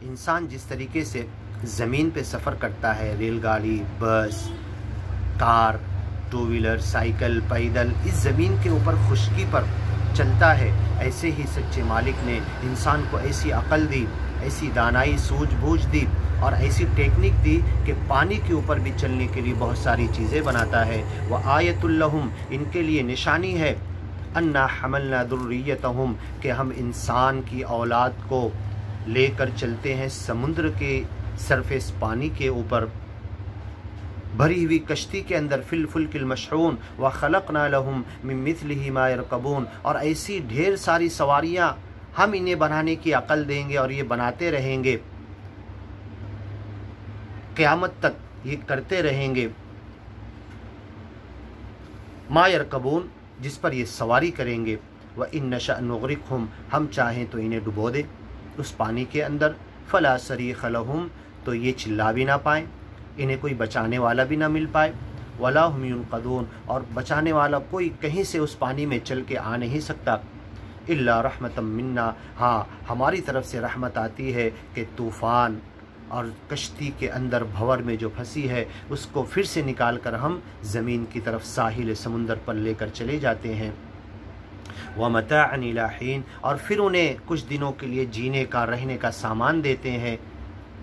इंसान जिस तरीके से ज़मीन पे सफ़र करता है, रेलगाड़ी, बस, कार, टू व्हीलर, साइकिल, पैदल, इस ज़मीन के ऊपर खुश्की पर चलता है, ऐसे ही सच्चे मालिक ने इंसान को ऐसी अक़ल दी, ऐसी दानाई, सूझबूझ दी और ऐसी टेक्निक दी कि पानी के ऊपर भी चलने के लिए बहुत सारी चीज़ें बनाता है। व आयतुल लहुम, इनके लिए निशानी है, अन्ना हमलना दुर्रियतहुम, कि हम इंसान की औलाद को लेकर चलते हैं समुद्र के सरफेस पानी के ऊपर भरी हुई कश्ती के अंदर, फिल फुल्किल मशहून व खलक़ना लहुम मिन मिथलिही मा यरकबून, और ऐसी ढेर सारी सवारियाँ हम इन्हें बनाने की अकल देंगे और ये बनाते रहेंगे, क़यामत तक ये करते रहेंगे। मा यरकबून, जिस पर ये सवारी करेंगे। व इन नशअ नुग़रिक़हुम, हम चाहें तो इन्हें डुबो दें उस पानी के अंदर। फ़ला सरीख़ लहुम, तो ये चिल्ला भी ना पाएँ, इन्हें कोई बचाने वाला भी ना मिल पाए। वला हुम युनक़दून, और बचाने वाला कोई कहीं से उस पानी में चल के आ नहीं सकता। इल्ला रहमतम मिन्ना, हाँ हमारी तरफ से रहमत आती है कि तूफ़ान और कश्ती के अंदर भंवर में जो फंसी है उसको फिर से निकाल कर हम ज़मीन की तरफ साहिल समुंदर पर लेकर चले जाते हैं। व मताअन इला हीन, और फिर उन्हें कुछ दिनों के लिए जीने का, रहने का सामान देते हैं,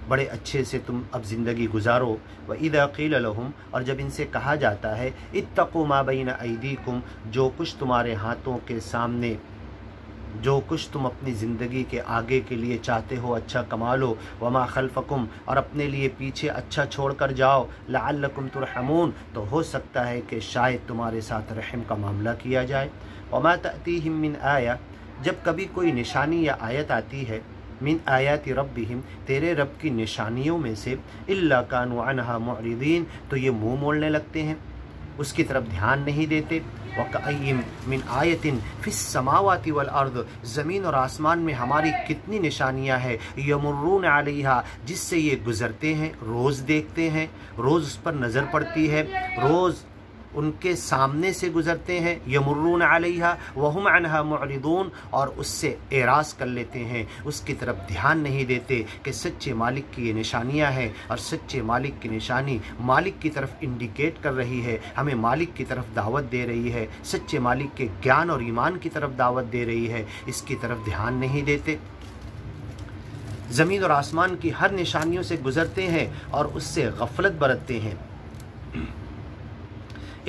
बड़े अच्छे से तुम अब ज़िंदगी गुजारो। व इज़ा क़ील लहुम, और जब इनसे कहा जाता है इत्तक़ू मा बैन अयदीकुम, जो कुछ तुम्हारे हाथों के सामने, जो कुछ तुम अपनी ज़िंदगी के आगे के लिए चाहते हो अच्छा कमा लो, वमा खल्फ़कुम, और अपने लिए पीछे अच्छा छोड़ कर जाओ, लअल्लकुम तुरहमून, तो हो सकता है कि शायद तुम्हारे साथ रहम का मामला किया जाए। वमा तअतीहिम मिन आया, जब कभी कोई निशानी या आयत आती है, मिन आयाति रब्बिहिम, तेरे रब की निशानियों में से, इल्ला कानू अन्हा मुअरिदीन, तो ये मुँह मोड़ने लगते हैं, उसकी तरफ ध्यान नहीं देते। वकअय्यिम मिन आयतिन फिस समावाति वल अर्द, ज़मीन और आसमान में हमारी कितनी निशानियां हैं, यमुर्रून अलैहा, जिससे ये गुज़रते हैं, रोज़ देखते हैं, रोज़ उस पर नज़र पड़ती है, रोज़ उनके सामने से गुज़रते हैं। यमुर्रून अलैहा वहुम अन्हा मुअरिदून, और उससे एराज़ कर लेते हैं, उसकी तरफ ध्यान नहीं देते कि सच्चे मालिक की ये निशानियां हैं, और सच्चे मालिक की निशानी मालिक की तरफ इंडिकेट कर रही है, हमें मालिक की तरफ दावत दे रही है, सच्चे मालिक के ज्ञान और ईमान की तरफ दावत दे रही है, इसकी तरफ ध्यान नहीं देते। ज़मीन और आसमान की हर निशानियों से गुज़रते हैं और उससे गफलत बरतते हैं।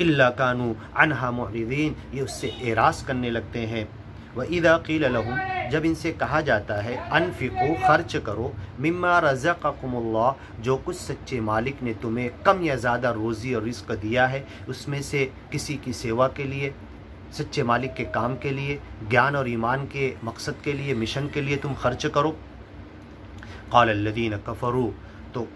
इल्ला कानू अन्हा मुअरिदीन, ये उससे एराज़ करने लगते हैं। व इज़ा क़ील लहुम, जब इनसे कहा जाता है अनफ़िक़ू, खर्च करो, मिम्मा रज़क़कुमुल्लाह, जो कुछ सच्चे मालिक ने तुम्हें कम या ज़्यादा रोज़ी और रिज़्क़ दिया है, उसमें से किसी की सेवा के लिए, सच्चे मालिक के काम के लिए, ज्ञान और ईमान के मकसद के लिए, मिशन के लिए तुम खर्च करो। क़ाल अल्लज़ीन कफ़रू, तो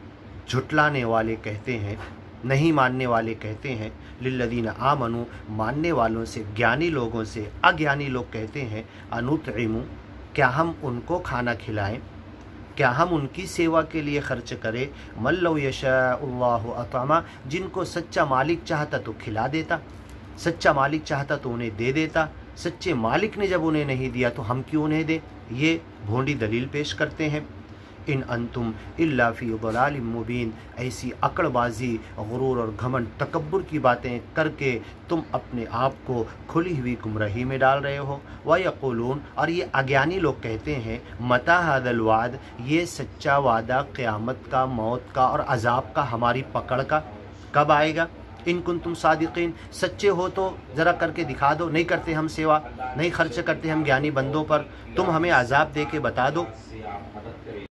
झुटलाने वाले कहते हैं, नहीं मानने वाले कहते हैं, लिल्लज़ीन आमनू, मानने वालों से, ज्ञानी लोगों से, अज्ञानी लोग कहते हैं, अनुतइमु, क्या हम उनको खाना खिलाएं, क्या हम उनकी सेवा के लिए खर्च करें, मल्लौ यशाअल्लाहु अतअमा, जिनको सच्चा मालिक चाहता तो खिला देता, सच्चा मालिक चाहता तो उन्हें दे देता, सच्चे मालिक ने जब उन्हें नहीं दिया तो हम क्यों उन्हें दें। ये भोंडी दलील पेश करते हैं। इन अंतुम इल्ला फी ज़लालिम मुबीन, ऐसी अकड़बाजी, गुरूर और घमंड, तकब्बुर की बातें करके तुम अपने आप को खुली हुई गुमराही में डाल रहे हो। व यक़ूलून, और ये अज्ञानी लोग कहते हैं, मता हादल वाद, ये सच्चा वादा क़यामत का, मौत का और अजाब का, हमारी पकड़ का कब आएगा। इन कुंतुम सादिकीन, सच्चे हो तो ज़रा करके दिखा दो, नहीं करते हम सेवा, नहीं खर्च करते हम ज्ञानी बंदों पर, तुम हमें अजाब दे के बता दो।